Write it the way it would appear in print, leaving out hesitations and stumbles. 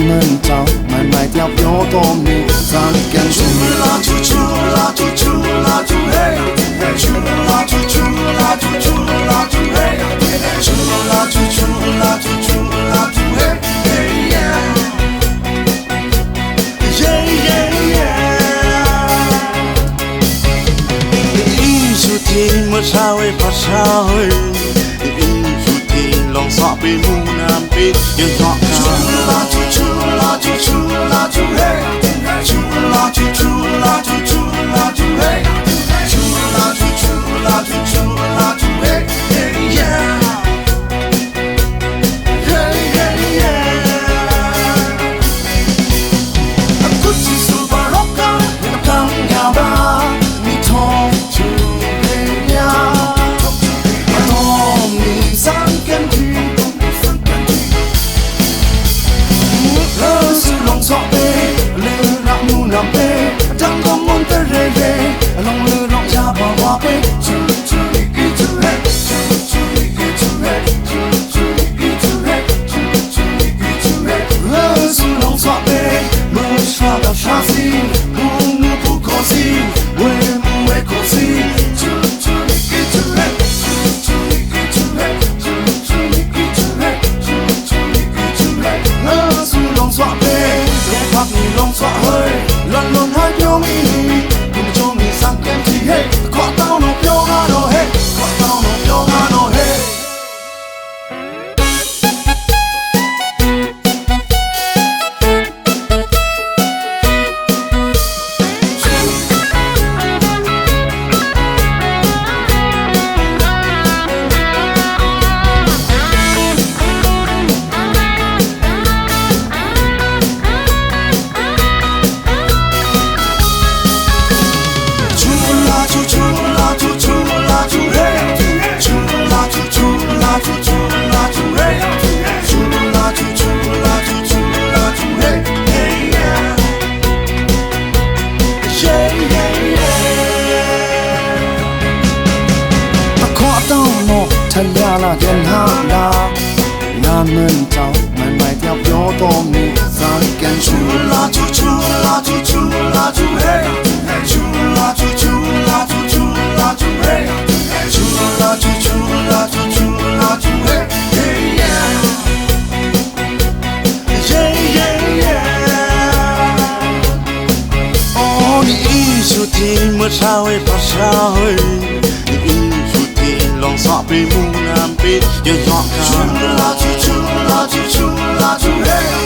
们找买卖掉有多米咱感觉啦猪猪啦猪猪啦猪嘿猪啦猪猪啦猪猪啦猪嘿猪啦猪猪啦猪猪啦猪嘿嘿耶耶耶耶一出题莫查为怕查会lòng xóa bên mu nam bên yên dọn cả la chu chu la chu chu la chu hey chu la chu chu la chu chu la chu hey chu la chu chu la chu chu la chu hey hey yeah hey hey yeah aku si super rocker nakam ngaba mi thong chu hey ya atom ni sang ken sọ bê lư rạ mu nằm bê trăng con ngôn tê rê rê lòng lư rộng ra bà hoa bê chu chu đi chu hết chu chu đi chu hết chu chu đi chu hết chu chu đi chu hết lư su lòng sọ bê mơ xoa đào xa xì bu ngư bu có xì quê mu quê có xì chu chu đi chu hết chu chu đi chu hết chu chu đi chu hết chu chu đi chu hết lư su lòng sọ bê phát ni lòng xóa hơi lần lần hai tiêu mi cùng cho mi sang kem thì hey có tao nộp vô ngã đồ hey có tao nộp vô ngã đồ hey thân nhà là thiên hạ đa ngàn mình cháu mày mày theo gió to mi sáng kèn chu la chu chu la chu chu la chu hey chu la chu chu la chu chu la chu hey chu la chu chu la chu chu la chu hey hey yeah yeah yeah yeah oh ni su ti mơ sao ấy pa sao ấy lòng xóa bên mu nam bên yên dọn cả la chu chu la chu chu la chu hey